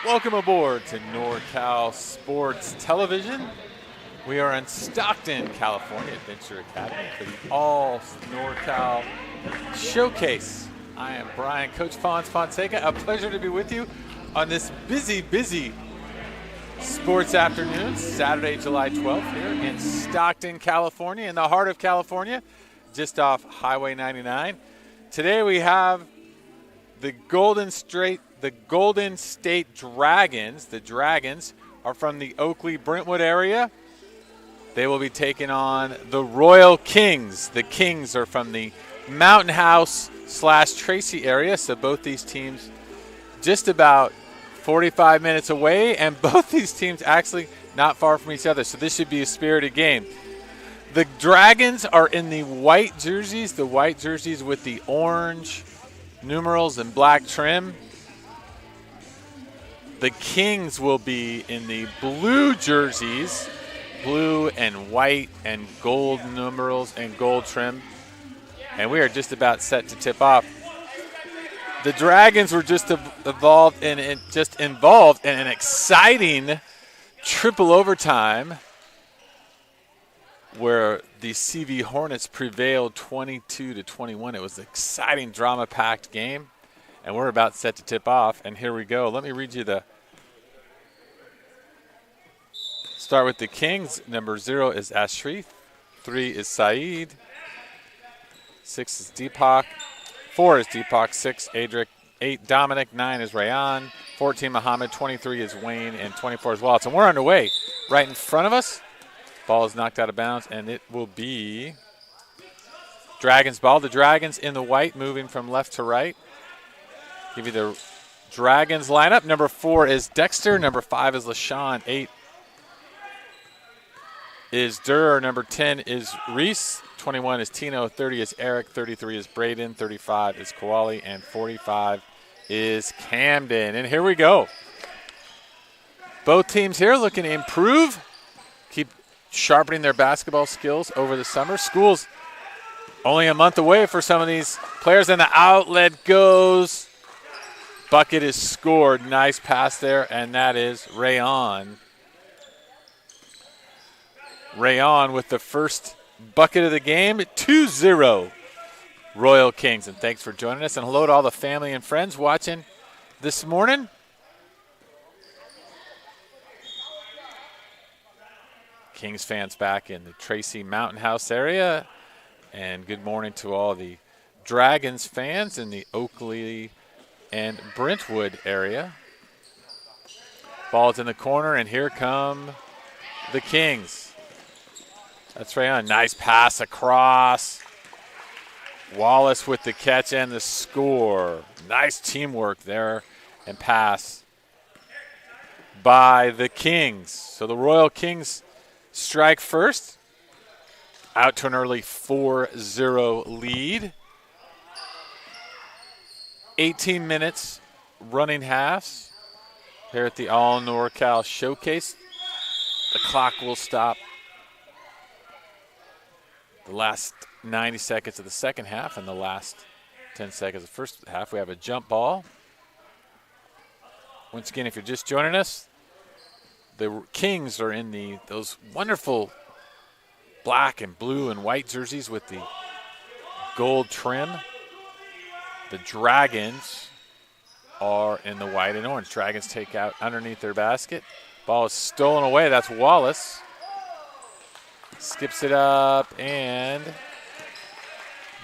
Welcome aboard to NorCal Sports Television. We are in Stockton, California, Adventure Academy for the All NorCal Showcase. I am Brian, Coach Fonseca. A pleasure to be with you on this busy sports afternoon, Saturday, July 12th here in Stockton, California, in the heart of California, just off Highway 99. Today we have the Golden State Dragons. The Dragons are from the Oakley-Brentwood area. They will be taking on the Royal Kings. The Kings are from the Mountain House / Tracy area, so both these teams just about 45 minutes away, and both these teams actually not far from each other, so this should be a spirited game. The Dragons are in the white jerseys with the orange numerals and black trim. The Kings will be in the blue jerseys, blue and white and gold numerals and gold trim. And we are just about set to tip off. The Dragons were just involved in an exciting triple overtime where the CV Hornets prevailed 22-21. It was an exciting, drama-packed game. And we're about set to tip off, and here we go. Let me read you start with the Kings. Number 0 is Ashri. 3 is Saeed. 6 is Deepak. 4 is Deepak. 6, Adric. 8, Dominic. 9 is Rayan. 14, Muhammad. 23 is Wayne, and 24 is Wallace. And we're underway. Right in front of us. Ball is knocked out of bounds, and it will be Dragons ball. The Dragons in the white, moving from left to right. Give you the Dragons lineup. Number 4 is Dexter. Number 5 is LaShawn. 8 is Durr. Number 10 is Reese. 21 is Tino. 30 is Eric. 33 is Braden. 35 is Kowali. And 45 is Camden. And here we go. Both teams here looking to improve, keep sharpening their basketball skills over the summer. School's only a month away for some of these players, and the outlet goes. Bucket is scored. Nice pass there, and that is Rayon. Rayon with the first bucket of the game, 2-0 Royal Kings. And thanks for joining us, and hello to all the family and friends watching this morning. Kings fans back in the Tracy Mountain House area, and good morning to all the Dragons fans in the Oakley and Brentwood area. Ball's in the corner, and here come the Kings. That's Rayon. Nice pass across. Wallace with the catch and the score. Nice teamwork there and pass by the Kings. So the Royal Kings strike first. Out to an early 4-0 lead. 18 minutes running halves here at the All NorCal Showcase. The clock will stop the last 90 seconds of the second half and the last 10 seconds of the first half. We have a jump ball. Once again, if you're just joining us, the Kings are in those wonderful black and blue and white jerseys with the gold trim. The Dragons are in the white and orange. Dragons take out underneath their basket. Ball is stolen away. That's Wallace. Skips it up, and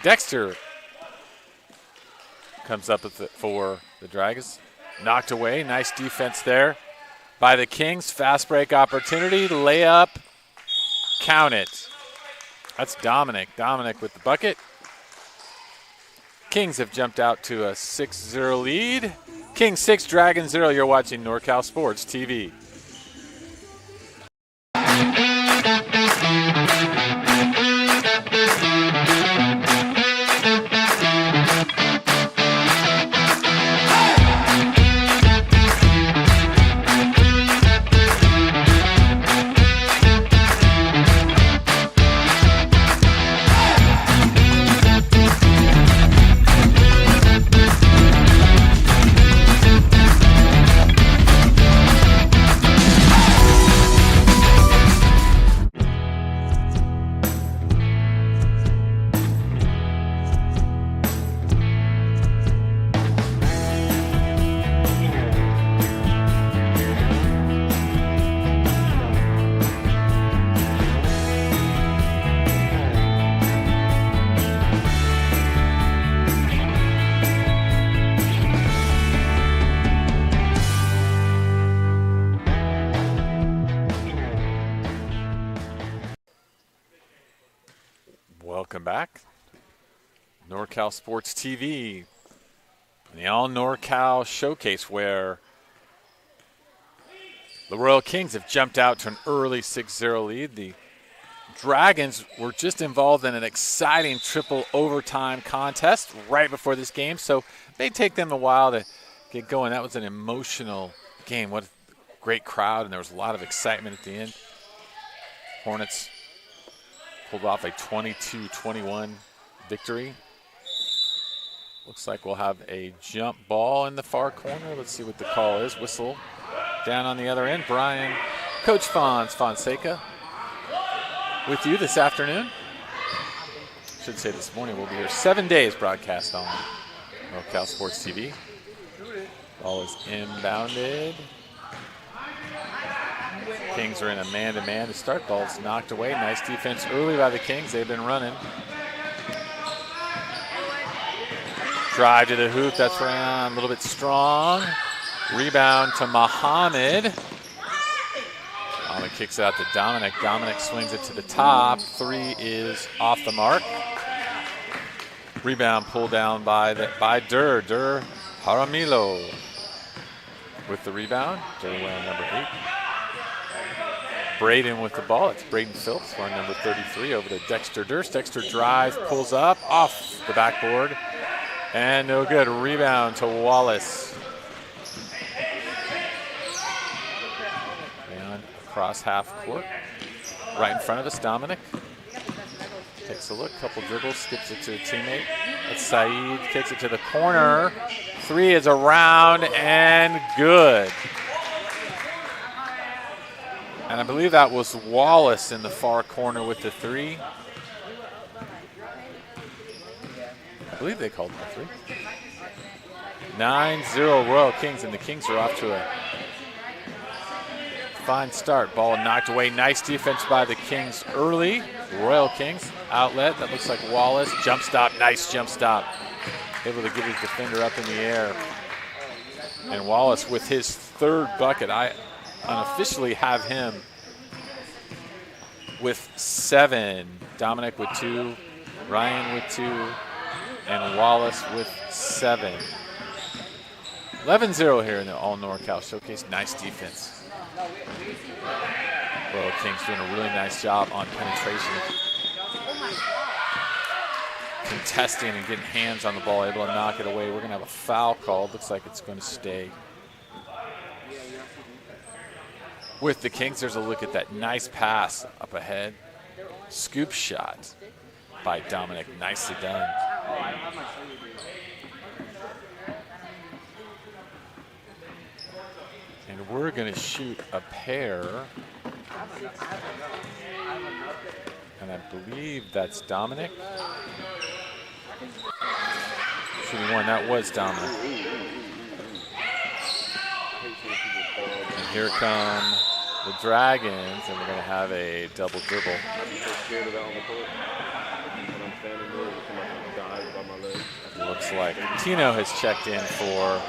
Dexter comes up with it for the Dragons. Knocked away. Nice defense there by the Kings. Fast break opportunity. Layup. Count it. That's Dominic. Dominic with the bucket. Kings have jumped out to a 6-0 lead. Kings 6, Dragons 0. You're watching NorCal Sports TV. Welcome back. NorCal Sports TV and the All NorCal Showcase, where the Royal Kings have jumped out to an early 6-0 lead. The Dragons were just involved in an exciting triple overtime contest right before this game, so it may take them a while to get going. That was an emotional game. What a great crowd, and there was a lot of excitement at the end. Hornets pulled off a 22-21 victory. Looks like we'll have a jump ball in the far corner. Let's see what the call is. Whistle down on the other end. Brian, Coach Fonseca with you this afternoon. Should say this morning. We'll be here 7 days broadcast on NorCal Sports TV. Ball is inbounded. Kings are in a man-to-man to start. Ball's knocked away. Nice defense early by the Kings. They've been running. Drive to the hoop. That's around a little bit strong. Rebound to Muhammad. Muhammad kicks it out to Dominic. Dominic swings it to the top. Three is off the mark. Rebound pulled down by Dur Jaramillo with the rebound. Dur wearing number 8. Braden with the ball. It's Braden Phillips wearing number 33 over to Dexter Durst. Dexter drives, pulls up, off the backboard, and no good. Rebound to Wallace. And across half court, right in front of us, Dominic takes a look, couple dribbles, skips it to a teammate. That's Saeed, kicks it to the corner. Three is around and good. And I believe that was Wallace in the far corner with the three. I believe they called it a three. 9-0 Royal Kings, and the Kings are off to a fine start. Ball knocked away. Nice defense by the Kings early. Royal Kings outlet. That looks like Wallace. Jump stop. Nice jump stop. Able to get his defender up in the air. And Wallace with his third bucket. I unofficially have him with 7. Dominic with 2. Ryan with 2. And Wallace with 7. 11-0 here in the All NorCal Showcase. Nice defense. Royal Kings doing a really nice job on penetration. contesting and getting hands on the ball, able to knock it away. We're going to have a foul called. Looks like it's going to stay with the Kings. There's a look at that nice pass up ahead. Scoop shot by Dominic. Nicely done. And we're going to shoot a pair. And I believe that's Dominic. Shooting one, that was Dominic. And here come the Dragons, and we're going to have a double dribble. Looks like Tino has checked in for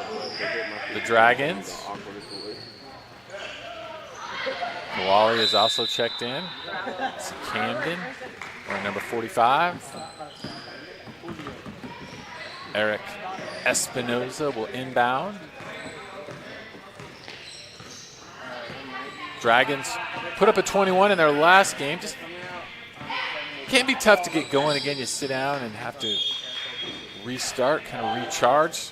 the Dragons. Kawali is also checked in. It's Camden, wearing number 45. Eric Espinoza will inbound. Dragons put up a 21 in their last game. Just can't be tough to get going again. You sit down and have to restart, kind of recharge.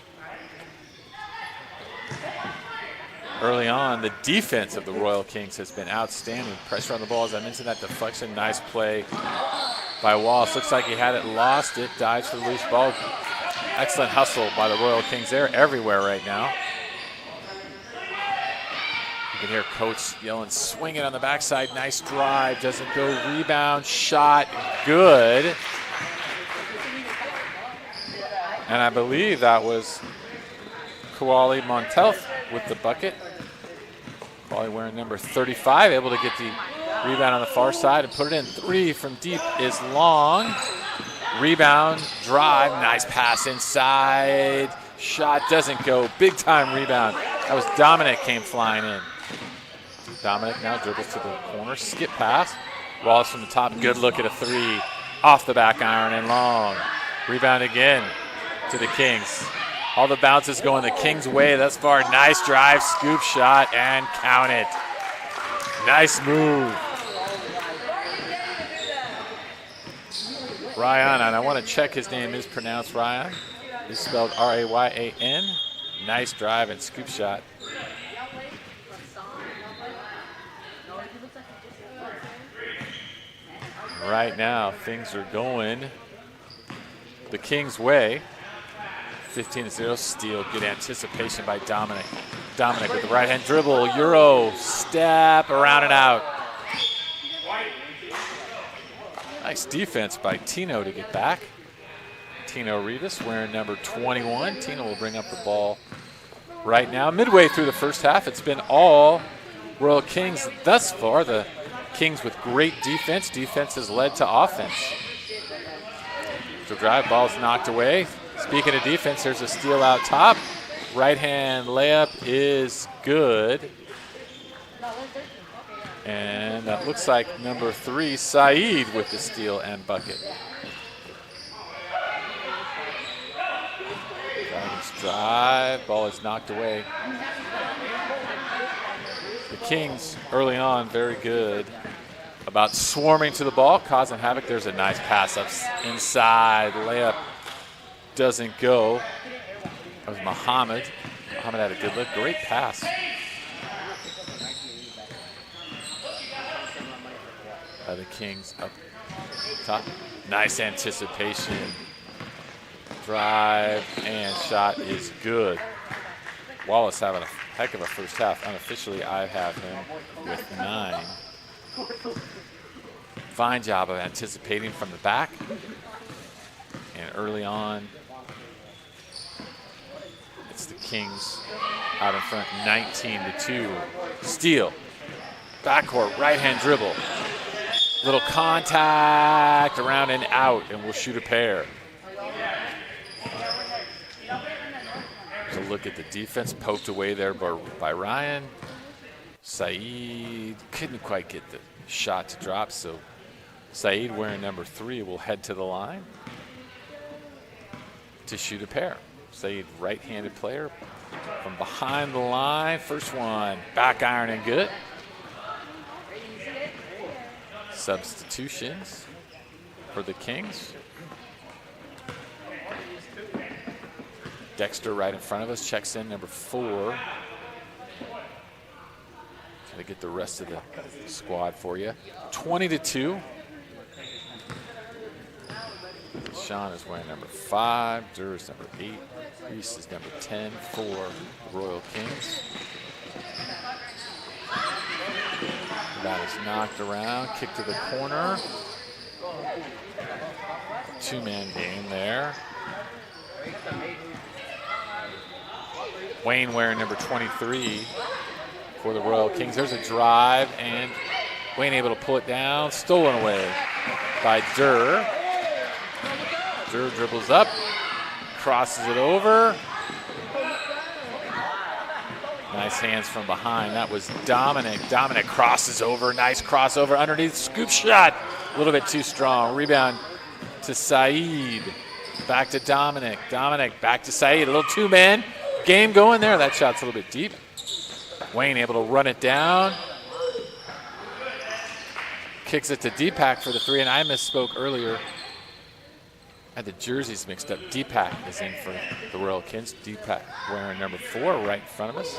Early on, the defense of the Royal Kings has been outstanding. Pressure on the ball, as I mentioned, that deflection. Nice play by Wallace. Looks like he had it, lost it, dives for the loose ball. Excellent hustle by the Royal Kings. They're everywhere right now. You can hear Coach yelling, swing it on the backside. Nice drive, doesn't go. Rebound, shot, good. And I believe that was Kawali Montelf with the bucket. Kawali wearing number 35, able to get the rebound on the far side and put it in. Three from deep is long. Rebound, drive, nice pass inside. Shot doesn't go. Big time rebound. That was Dominic came flying in. Dominic now dribbles to the corner, skip pass. Wallace from the top, good look at a three. Off the back iron and long. Rebound again to the Kings. All the bounces going the Kings' way thus far. Nice drive, scoop shot, and count it. Nice move. Ryan, and I want to check his name is pronounced Ryan. It's spelled R-A-Y-A-N. Nice drive and scoop shot. Right now, things are going the Kings' way. 15-0 steal. Good anticipation by Dominic. Dominic with the right-hand dribble. Euro step around and out. Nice defense by Tino to get back. Tino Rivas wearing number 21. Tino will bring up the ball right now. Midway through the first half, it's been all Royal Kings thus far. The Kings with great defense. Defense has led to offense. The drive ball's knocked away. Speaking of defense, there's a steal out top. Right-hand layup is good. And that looks like number 3, Saeed, with the steal and bucket. Dragons drive, ball is knocked away. The Kings early on very good about swarming to the ball, causing havoc. There's a nice pass up inside, layup doesn't go. That was Muhammad. Muhammad had a good look, great pass. By the Kings up top. Nice anticipation. Drive and shot is good. Wallace having a heck of a first half. Unofficially, I have him with 9. Fine job of anticipating from the back. And early on, it's the Kings out in front, 19-2. Steal, backcourt, right-hand dribble. Little contact, around and out, and we'll shoot a pair. So look at the defense, poked away there by Ryan. Saeed couldn't quite get the shot to drop, so Saeed, wearing number 3, will head to the line to shoot a pair. Saeed, right-handed player from behind the line. First one, back iron and good. Substitutions for the Kings. Dexter right in front of us, checks in, number 4. Trying to get the rest of the squad for you. 20-2. Sean is wearing number 5. Durr is number 8. Reese is number 10 for the Royal Kings. That is knocked around, kick to the corner. 2-man game there. Wayne wearing number 23 for the Royal Kings. There's a drive, and Wayne able to pull it down. Stolen away by Durr. Durr dribbles up, crosses it over. Nice hands from behind. That was Dominic. Dominic crosses over. Nice crossover underneath. Scoop shot. A little bit too strong. Rebound to Saeed. Back to Dominic. Dominic back to Saeed. A little 2-man game going there. That shot's a little bit deep. Wayne able to run it down. Kicks it to Deepak for the 3. And I misspoke earlier. I had the jerseys mixed up. Deepak is in for the Royal Kings. Deepak wearing number 4 right in front of us.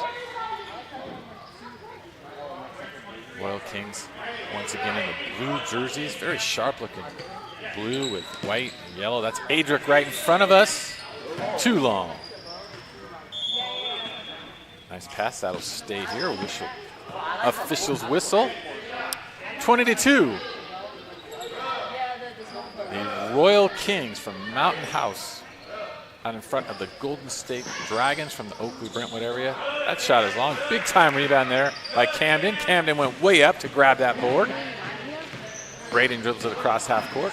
Royal Kings once again in the blue jerseys. Very sharp looking blue with white and yellow. That's Adric right in front of us. Too long. Nice pass. That'll stay here. Officials whistle. 20-2. The Royal Kings from Mountain House out in front of the Golden State Dragons from the Oakley-Brentwood area. That shot is long. Big time rebound there by Camden. Camden went way up to grab that board. Braden dribbles it across half court.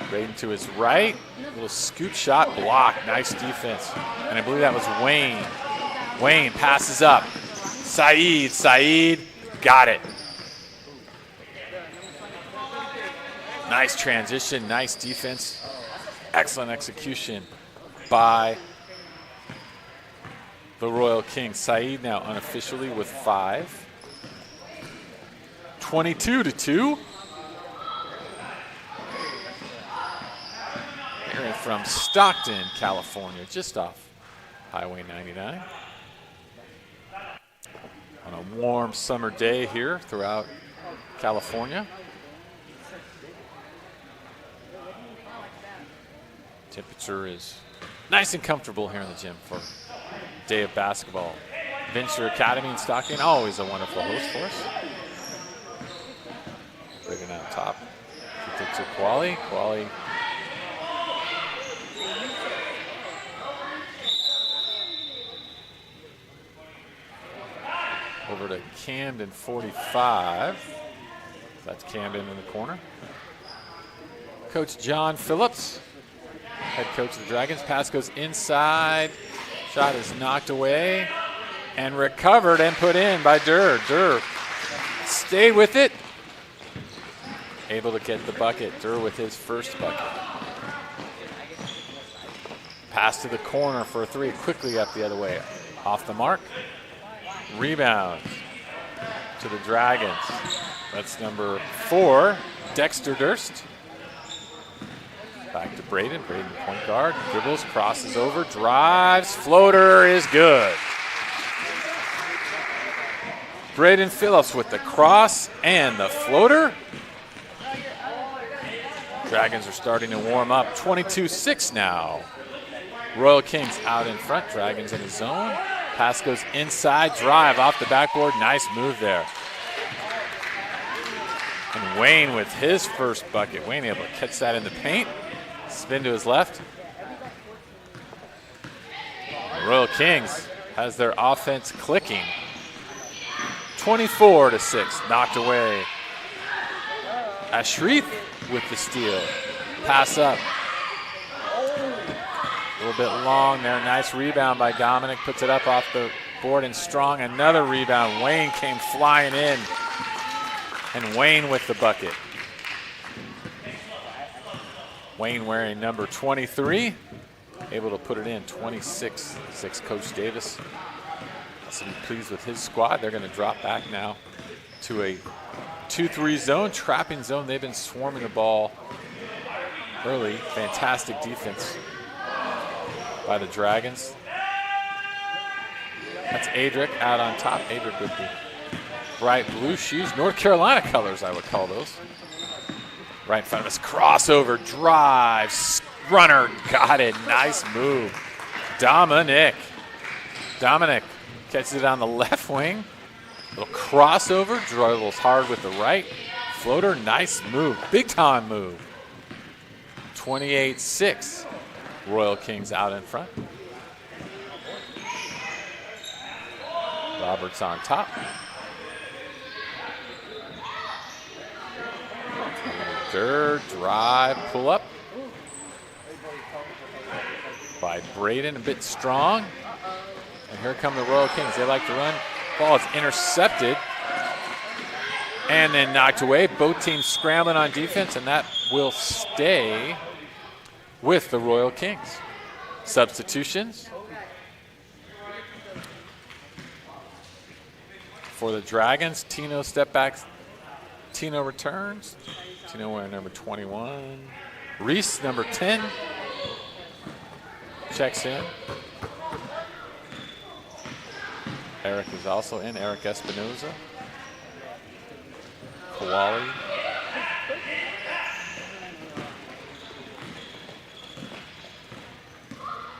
Braden to his right. Little scoop shot, block. Nice defense. And I believe that was Wayne. Wayne passes up. Saeed. Saeed got it. Nice transition, nice defense, excellent execution by the Royal Kings. Saeed now unofficially with 5. 22-2. Here from Stockton, California, just off Highway 99. On a warm summer day here throughout California. Temperature is nice and comfortable here in the gym for a day of basketball. Venture Academy in Stockton, always a wonderful host for us. Braden out top. Kick it to Quali. Quali. Over to Camden, 45. That's Camden in the corner. Coach John Phillips, head coach of the Dragons. Pass goes inside. Shot is knocked away and recovered and put in by Durr. Durr stayed with it. Able to get the bucket. Durr with his first bucket. Pass to the corner for a 3. Quickly up the other way. Off the mark. Rebound to the Dragons. That's number 4, Dexter Durst. Back to Braden. Braden, point guard. Dribbles, crosses over, drives. Floater is good. Braden Phillips with the cross and the floater. Dragons are starting to warm up. 22-6 now. Royal Kings out in front. Dragons in the zone. Pass goes inside. Drive off the backboard. Nice move there. And Wayne with his first bucket. Wayne able to catch that in the paint. Spin to his left. The Royal Kings has their offense clicking. 24-6, knocked away. Ashrith with the steal. Pass up. A little bit long there. Nice rebound by Dominic. Puts it up off the board and strong. Another rebound. Wayne came flying in. And Wayne with the bucket. Wayne wearing number 23, able to put it in. 26-6. Coach Davis has to be pleased with his squad. They're going to drop back now to a 2-3 zone, trapping zone. They've been swarming the ball early. Fantastic defense by the Dragons. That's Adric out on top. Adric with the bright blue shoes. North Carolina colors, I would call those. Right in front of us. Crossover, drive, runner, got it. Nice move. Dominic catches it on the left wing. Little crossover, dribbles hard with the right. Floater, nice move. Big time move. 28-6. Royal Kings out in front. Roberts on top. Third drive, pull up by Braden, a bit strong. And here come the Royal Kings. They like to run. Ball is intercepted and then knocked away. Both teams scrambling on defense, and that will stay with the Royal Kings. Substitutions. For the Dragons, Tino step backs. Tino returns. Tino wearing number 21. Reese, number 10, checks in. Eric is also in. Eric Espinoza. Kowali.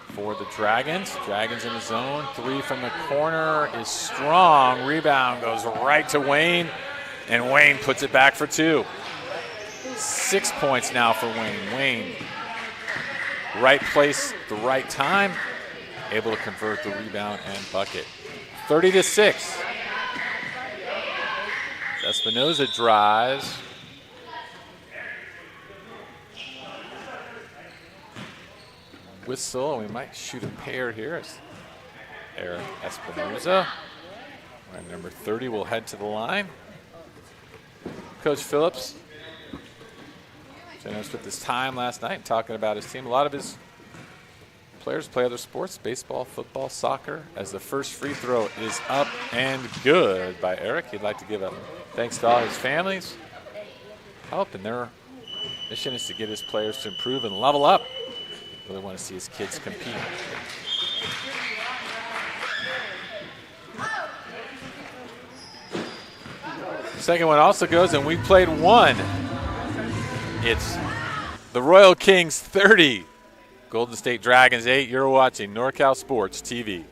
For the Dragons. Dragons in the zone. Three from the corner is strong. Rebound goes right to Wayne, and Wayne puts it back for two. 6 points now for Wayne. Wayne, right place, the right time, able to convert the rebound and bucket. 30-6. Espinoza drives. Whistle, we might shoot a pair here. It's Eric Espinoza. And number 30 will head to the line. Coach Phillips generous with his time last night, talking about his team. A lot of his players play other sports, baseball, football, soccer. As the first free throw is up and good by Eric. He'd like to give a thanks to all his families. Help, and their mission is to get his players to improve and level up. Really want to see his kids compete. Second one also goes, and we played one. It's the Royal Kings 30, Golden State Dragons 8. You're watching NorCal Sports TV.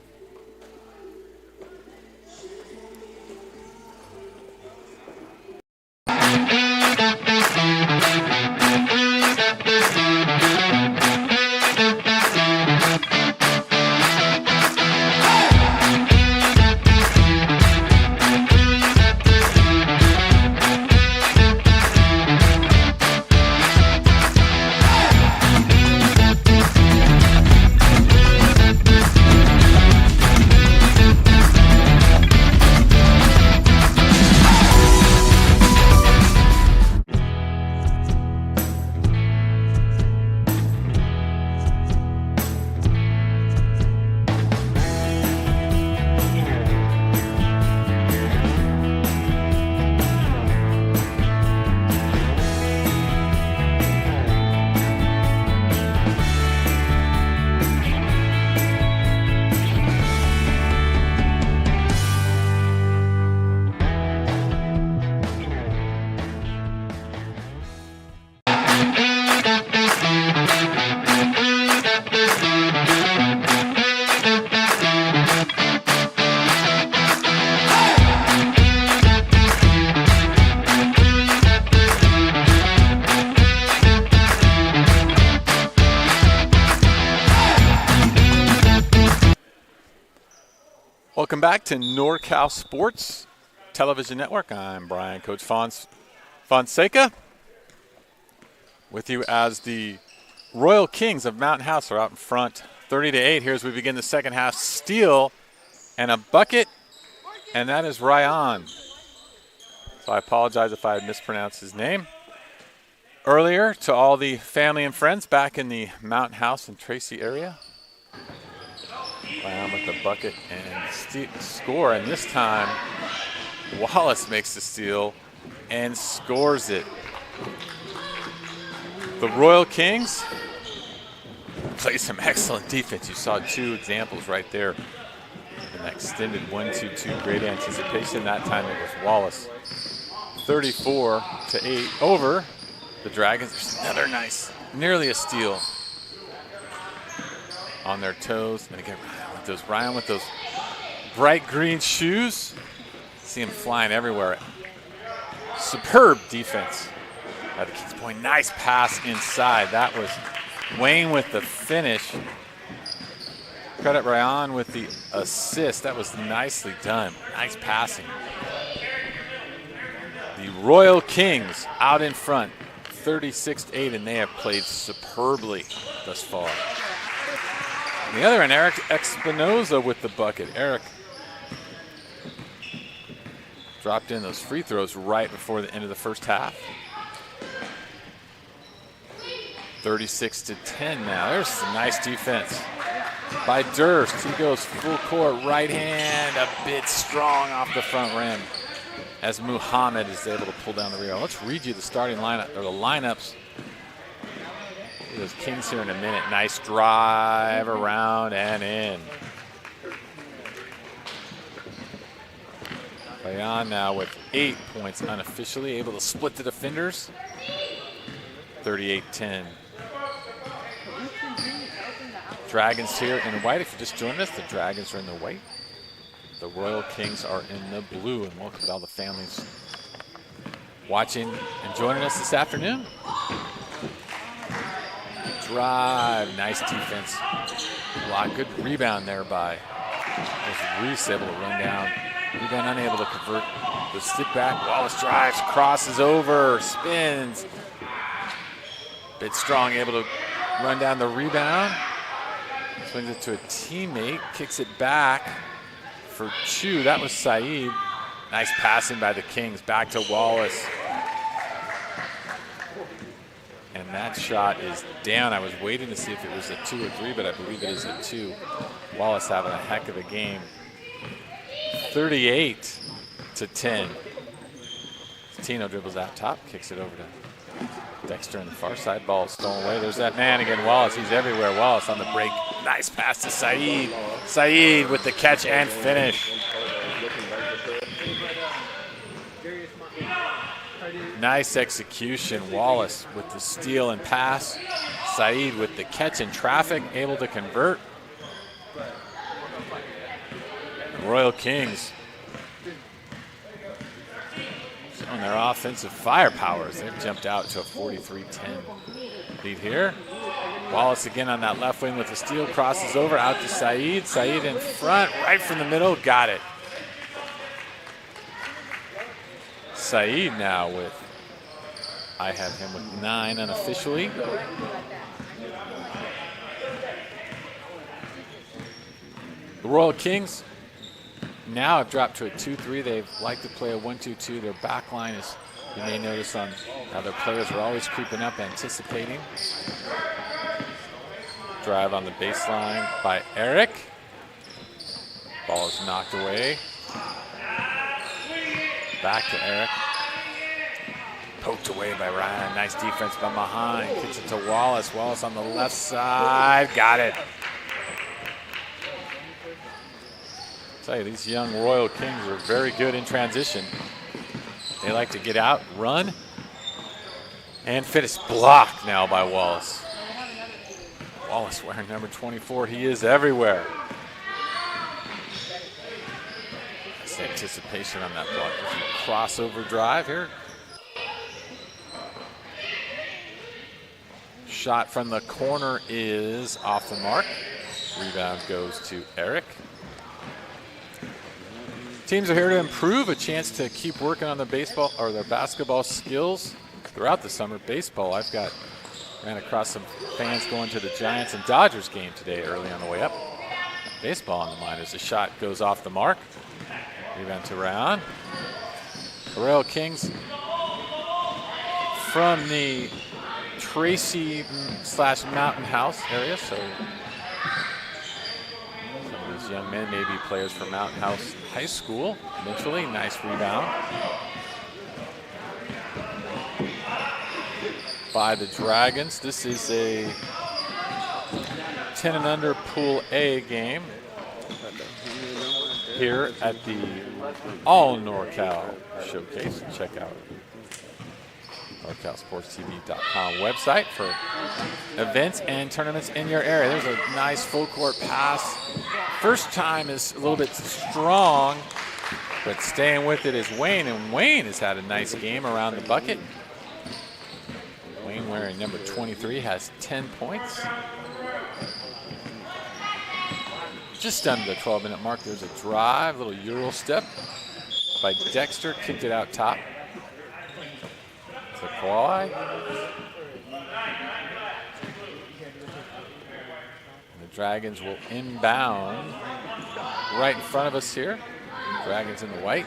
Welcome back to NorCal Sports Television Network. I'm Brian, Coach Fonseca, with you as the Royal Kings of Mountain House are out in front, 30-8. Here as we begin the second half. Steal and a bucket, and that is Ryan. So I apologize if I had mispronounced his name. Earlier, to all the family and friends back in the Mountain House and Tracy area. Ryan with the bucket and score, and this time Wallace makes the steal and scores it. The Royal Kings play some excellent defense. You saw 2 examples right there. An extended 1-2-2, great anticipation. That time it was Wallace. 34-8 over the Dragons. There's another nice, nearly a steal. On their toes. And again, Ryan with those bright green shoes. See him flying everywhere. Superb defense by the Kings Point. Nice pass inside. That was Wayne with the finish. Credit Ryan with the assist. That was nicely done. Nice passing. The Royal Kings out in front, 36-8, and they have played superbly thus far. On the other end, Eric Espinoza with the bucket. Eric dropped in those free throws right before the end of the first half. 36-10 now. There's some nice defense by Durst. He goes full court, right hand, a bit strong off the front rim as Muhammad is able to pull down the rebound. Let's read you the starting lineup, or the lineups. Those Kings here in a minute. Nice drive around and in. Bayan now with 8 points unofficially, able to split the defenders. 38-10. Dragons here in white. If you just joined us, the Dragons are in the white. The Royal Kings are in the blue. And welcome to all the families watching and joining us this afternoon. Drive, nice defense. Block, good rebound there by Reese, able to run down. Rebound unable to convert the stick back. Wallace drives, crosses over, spins. Bit strong, able to run down the rebound. Swings it to a teammate, kicks it back for Chu. That was Saeed. Nice passing by the Kings, back to Wallace. And that shot is down. I was waiting to see if it was a 2 or 3, but I believe it is a 2. Wallace having a heck of a game. 38-10. Tino dribbles out top, kicks it over to Dexter on the far side. Ball stolen away. There's that man again, Wallace. He's everywhere. Wallace on the break. Nice pass to Saeed. Saeed with the catch and finish. Nice execution. Wallace with the steal and pass. Saeed with the catch in traffic, able to convert. Royal Kings showing their offensive firepower as they've jumped out to a 43-10 lead here. Wallace again on that left wing with the steal, crosses over out to Saeed. Saeed in front, right from the middle, got it. Saeed now with, I have him with 9 unofficially. The Royal Kings now have dropped to a 2-3. They like to play a 1-2-2. Their back line is, you may notice on how their players are always creeping up, anticipating. Drive on the baseline by Eric. Ball is knocked away. Back to Eric. Poked away by Ryan. Nice defense by Mahan. Kicks it to Wallace. Wallace on the left side. Got it. Tell you, these young Royal Kings are very good in transition. They like to get out, run, and finish. Blocked now by Wallace. Wallace wearing number 24. He is everywhere. Nice anticipation on that block. Crossover drive here. Shot from the corner is off the mark. Rebound goes to Eric. Teams are here to improve, a chance to keep working on their baseball or their basketball skills throughout the summer. Baseball, ran across some fans going to the Giants and Dodgers game today early on the way up. Baseball on the mind as the shot goes off the mark. Rebound to Ryan. The Royal Kings from the Tracy/Mountain House area, so some of these young men may be players from Mountain House High School eventually. Nice rebound by the Dragons. This is a 10 and under Pool A game here at the All NorCal Showcase. Check out NorCalSportsTV.com website for events and tournaments in your area. There's a nice full court pass. First time is a little bit strong, but staying with it is Wayne, and Wayne has had a nice game around the bucket. Wayne, wearing number 23, has 10 points. Just under the 12-minute mark, there's a drive, little Euro step by Dexter, kicked it out top to Kawhi. The Dragons will inbound right in front of us here. Dragons in the white.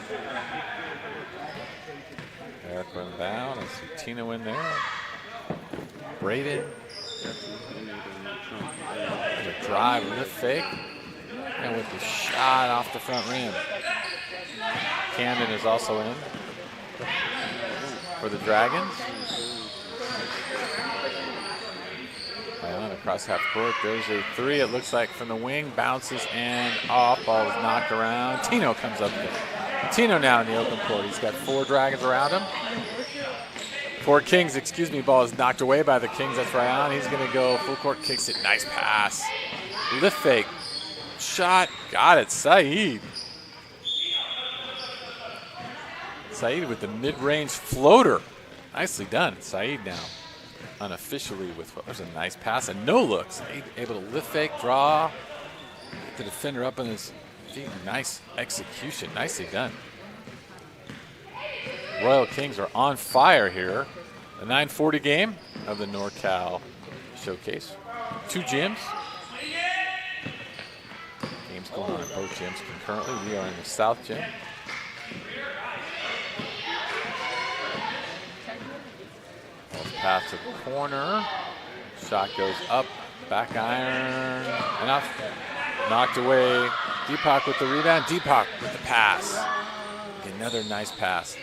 Eric inbound. I see Tino in there. Braden. There's a drive with a fake. And with the shot off the front rim. Camden is also in for the Dragons. Across half court, there's a three, it looks like, from the wing, bounces and off, ball is knocked around. Tino comes up there. Tino now in the open court. He's got 4 Dragons around him. 4 Kings, excuse me, ball is knocked away by the Kings. That's Ryan. He's going to go full court, kicks it, nice pass. Lift fake, shot, got it, Saeed. Saeed with the mid-range floater. Nicely done, Saeed now. Unofficially with, there's a nice pass and no looks. Able to lift fake, draw, get the defender up on his feet. Nice execution, nicely done. Royal Kings are on fire here. The 9:40 game of the NorCal Showcase. 2 gyms. Games going on in both gyms concurrently. We are in the South Gym. Pass to the corner. Shot goes up. Back iron. Enough. Knocked away. Deepak with the rebound. Deepak with the pass. Another nice pass.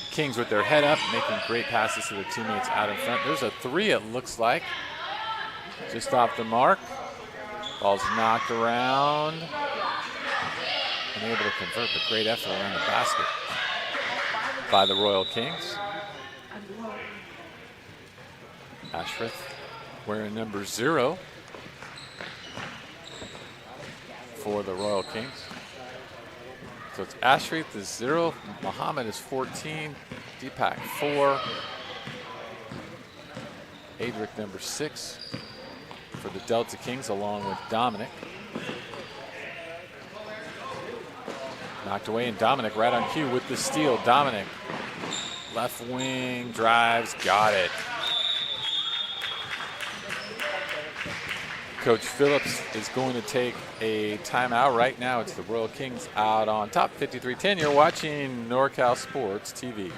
Kings with their head up, making great passes to their teammates out in front. There's a 3, it looks like. Just off the mark. Ball's knocked around. Unable to convert, but great effort around the basket by the Royal Kings. Ashrith wearing number 0 for the Royal Kings. So it's Ashrith is 0, Muhammad is 14, Deepak 4, Adric number 6 for the Delta Kings along with Dominic. Knocked away, and Dominic right on cue with the steal. Dominic, left wing, drives, got it. Coach Phillips is going to take a timeout. Right now, it's the Royal Kings out on top, 53-10. You're watching NorCal Sports TV.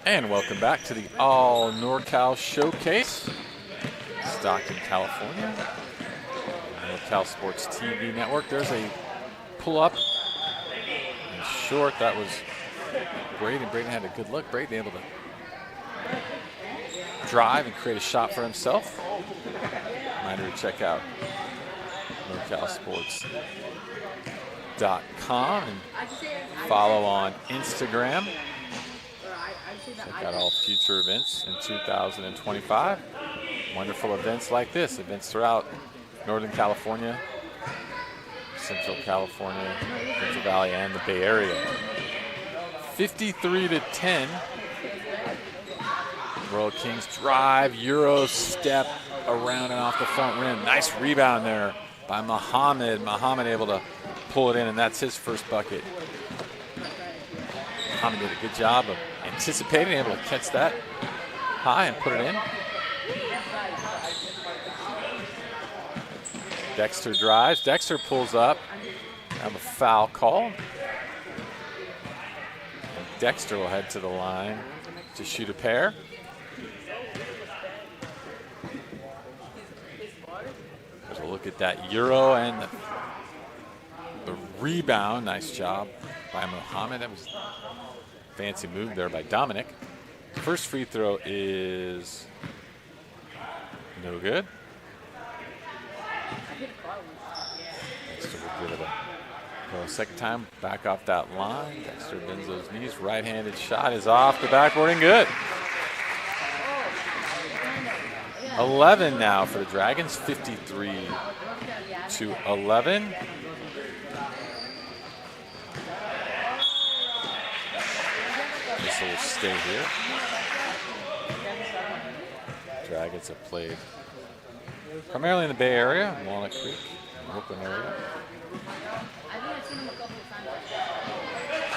And welcome back to the All NorCal Showcase, Stockton, California. NorCal Sports TV Network. There's a pull-up and short. That was Braden. Braden had a good look. Braden able to drive and create a shot for himself. Reminder to check out NorCalSports.com and follow on Instagram. Check out all future events in 2025. Wonderful events like this, events throughout Northern California, Central California, Central Valley, and the Bay Area. 53-10. Royal Kings drive, Euro step around and off the front rim. Nice rebound there by Muhammad. Muhammad able to pull it in, and that's his first bucket. Muhammad did a good job of anticipating, able to catch that high and put it in. Dexter drives. Dexter pulls up. Have a foul call. And Dexter will head to the line to shoot a pair. There's a look at that Euro and the rebound. Nice job by Muhammad. That was a fancy move there by Dominic. First free throw is no good. Dexter will give it a second time back off that line. Dexter bends those knees. Right-handed shot is off the backboard and good. 11 now for the Dragons. 53-11. This will stay here. Dragons have played primarily in the Bay Area, Walnut Creek, and Oakland area.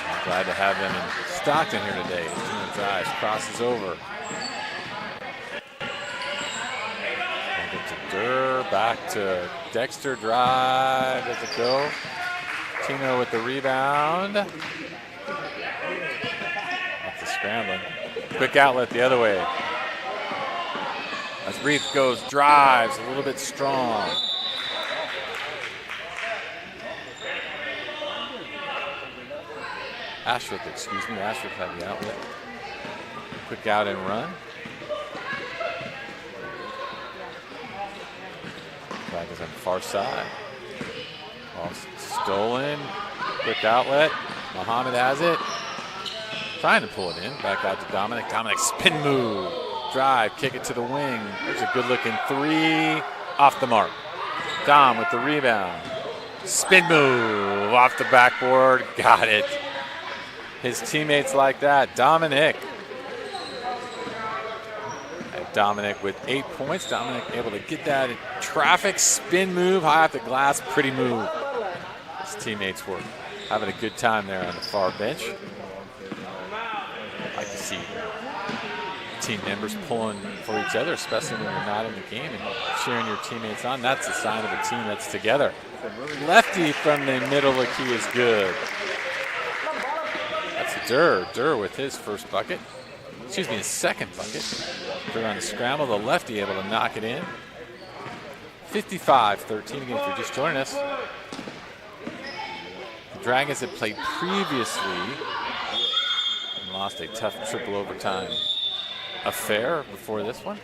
I'm glad to have them in Stockton here today. Tina drives, crosses over. Back to Dexter, drive, does it go? Tino with the rebound. That's the scrambling. Quick outlet the other way. As Reith goes, drives, a little bit strong. Ashford had the outlet. Quick out and run. Dragons on the far side. Ball stolen. Quick outlet. Muhammad has it. Trying to pull it in. Back out to Dominic. Dominic spin move. Drive. Kick it to the wing. There's a good looking three. Off the mark. Dom with the rebound. Spin move. Off the backboard. Got it. His teammates like that. Dominic with 8 points. Dominic able to get that in traffic, spin move, high off the glass, pretty move. His teammates were having a good time there on the far bench. I like to see team members pulling for each other, especially when you're not in the game and cheering your teammates on. That's a sign of a team that's together. Lefty from the middle of the key is good. That's Durr with his first bucket. Excuse me, his second bucket. Durr on the scramble, the lefty able to knock it in. 55-13 again if you're just joining us. The Dragons had played previously and lost a tough triple overtime affair before this one.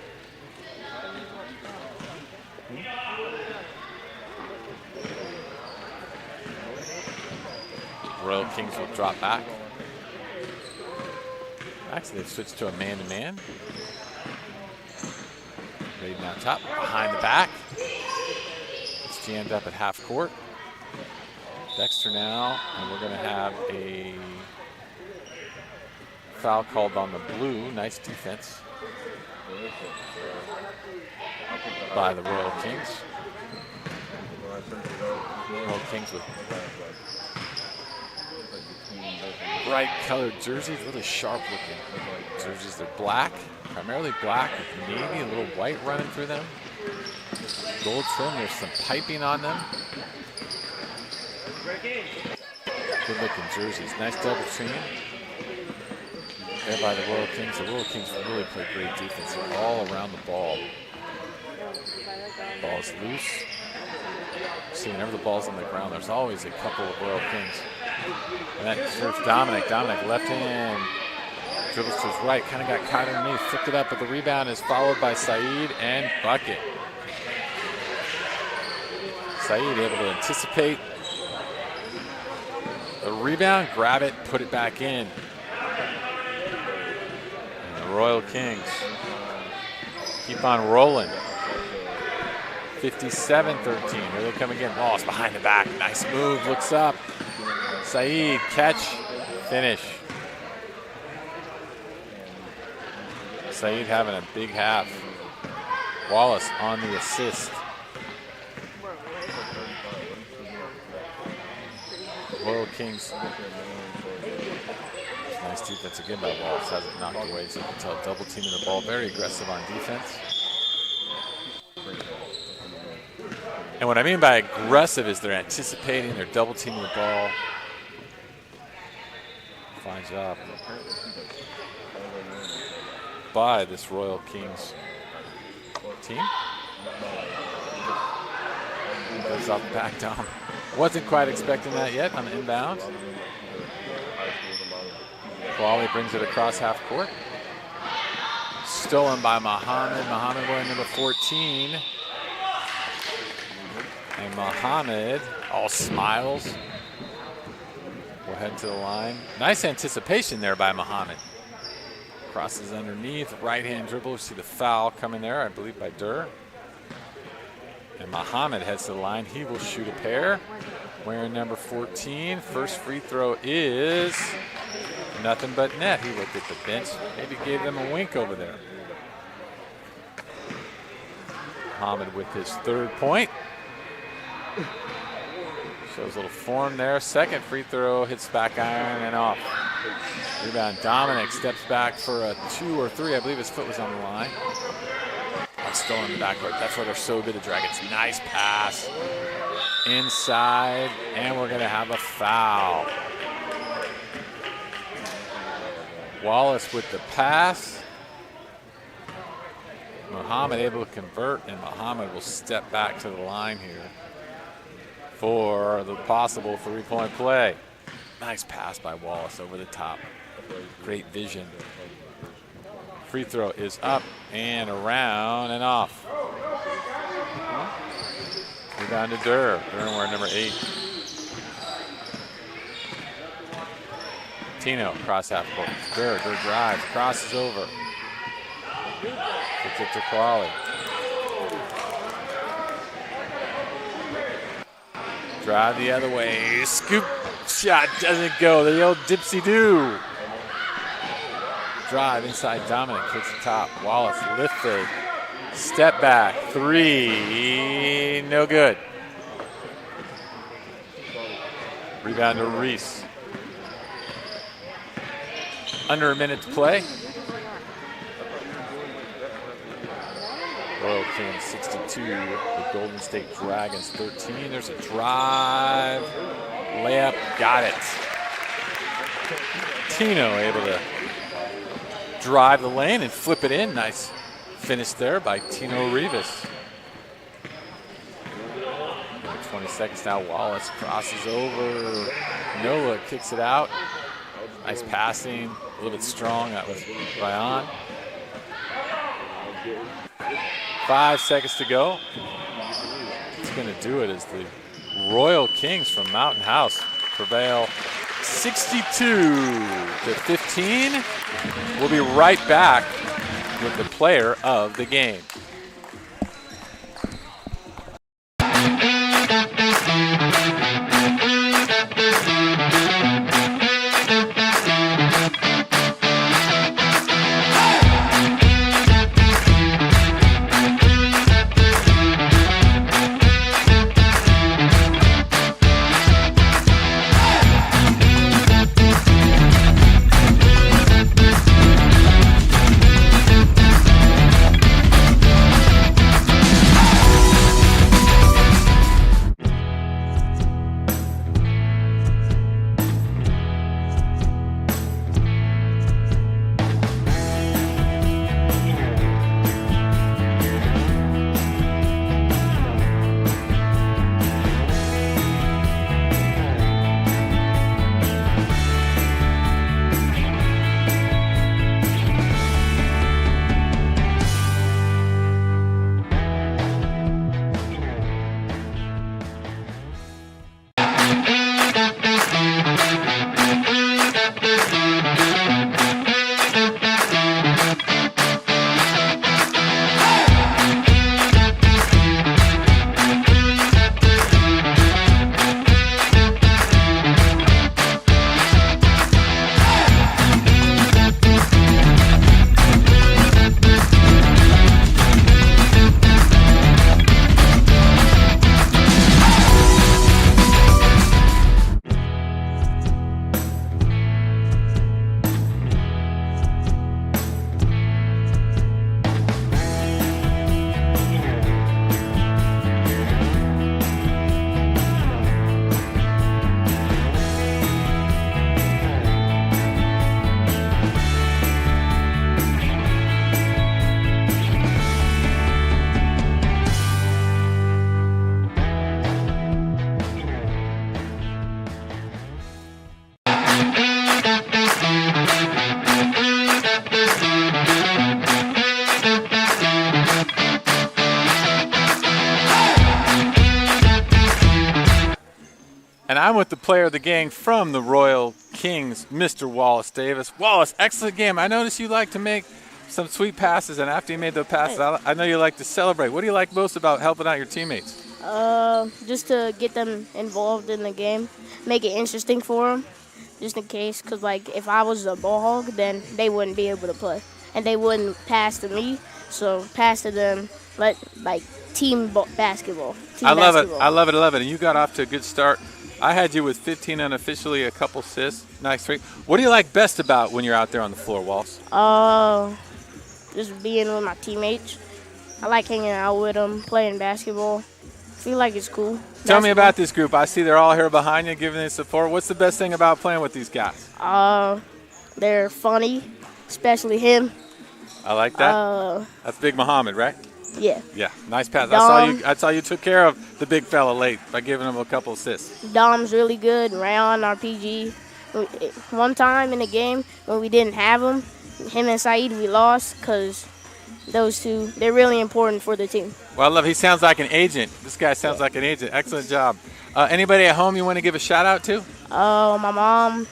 Royal Kings will drop back. Actually, they've switched to a man-to-man. Ready now top, behind the back. It's jammed up at half court. Dexter now, and we're going to have a foul called on the blue. Nice defense by the Royal Kings. Royal Kings with bright colored jerseys, really sharp looking jerseys. They're black, primarily black with navy, a little white running through them. Gold trim, there's some piping on them. Good looking jerseys, nice double team. There by the Royal Kings. The Royal Kings really play great defense all around the ball. Ball's loose. See, whenever the ball's on the ground, there's always a couple of Royal Kings. And that serves Dominic. Dominic left hand, dribbles to his right, kind of got caught underneath, flipped it up, but the rebound is followed by Saeed and bucket. Saeed able to anticipate the rebound, grab it, put it back in. And the Royal Kings keep on rolling. 57-13. Here they come again. Wallace behind the back. Nice move. Looks up. Saeed, catch, finish. Saeed having a big half. Wallace on the assist. Royal Kings. Nice defense again by Wallace. Has it knocked away, so you can tell double teaming the ball. Very aggressive on defense. And what I mean by aggressive is they're anticipating, they're double teaming the ball. Fine job by this Royal Kings team. Goes off back down. Wasn't quite expecting that yet on the inbound. Wally brings it across half court. Stolen by Muhammad. Muhammad wearing number 14. And Muhammad, all smiles. We'll head to the line. Nice anticipation there by Muhammad. Crosses underneath, right-hand dribble. You see the foul coming there, I believe, by Durr. And Muhammad heads to the line. He will shoot a pair. Wearing number 14. First free throw is nothing but net. He looked at the bench, maybe gave them a wink over there. Muhammad with his third point. Shows a little form there. Second free throw hits back iron and off. Rebound. Dominic steps back for a 2 or 3. I believe his foot was on the line. Still in the backcourt. That's why they're so good, the Dragons. Nice pass inside, and we're going to have a foul. Wallace with the pass. Muhammad able to convert, and Muhammad will step back to the line here for the possible three-point play. Nice pass by Wallace over the top. Great vision. Free throw is up and around and off. Rebound to Durr. Durr wearing number 8. Tino cross half court. Durr drives, crosses over. Gets it to Qualley. Drive the other way. Scoop shot doesn't go. The old dipsy-do. Drive inside Dominic, hits the top. Wallace lifted. Step back. 3. No good. Rebound to Reese. Under a minute to play. Royal Kings 62. The Golden State Dragons 13. There's a drive. Layup. Got it. Tino able to drive the lane and flip it in. Nice finish there by Tino Rivas. 20 seconds now. Wallace crosses over. Nola kicks it out. Nice passing. A little bit strong. That was Ryan. 5 seconds to go. What's going to do it is the Royal Kings from Mountain House prevail 62-15. We'll be right back with the player of the game. And I'm with the player of the game from the Royal Kings, Mr. Wallace Davis. Wallace, excellent game. I noticed you like to make some sweet passes, and after you made the passes, I know you like to celebrate. What do you like most about helping out your teammates? Just to get them involved in the game, make it interesting for them, just in case. Because, like, if I was a ball hog, then they wouldn't be able to play. And they wouldn't pass to me, so pass to them, team basketball. I love it. I love it. And you got off to a good start. I had you with 15 unofficially, a couple assists. Nice three. What do you like best about when you're out there on the floor, Wallace? Just being with my teammates. I like hanging out with them, playing basketball. I feel like it's cool. Tell me about this group. I see they're all here behind you giving you support. What's the best thing about playing with these guys? They're funny, especially him. I like that. That's Big Muhammad, right? Yeah. Yeah, nice pass. Dom, I saw you took care of the big fella late by giving him a couple assists. Dom's really good. Rayon, RPG. One time in the game when we didn't have him and Saeed, we lost because those two, they're really important for the team. Well, I love. He sounds like an agent. This guy sounds like an agent. Excellent job. Anybody at home you want to give a shout out to? My mom,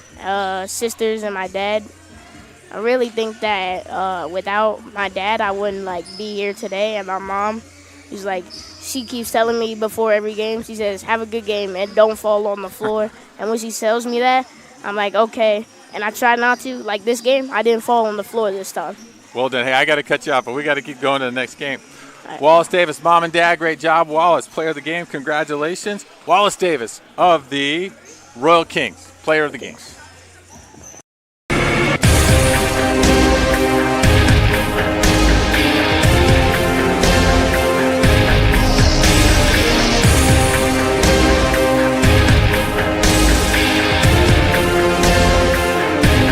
sisters, and my dad. I really think that without my dad, I wouldn't be here today. And my mom, she keeps telling me before every game, she says, "Have a good game and don't fall on the floor." And when she tells me that, I'm like, okay. And I try not to. Like this game, I didn't fall on the floor this time. Well done. Hey, I got to cut you off, but we got to keep going to the next game. Right. Wallace Davis, mom and dad, great job. Wallace, player of the game, congratulations. Wallace Davis of the Royal Kings, player of the game.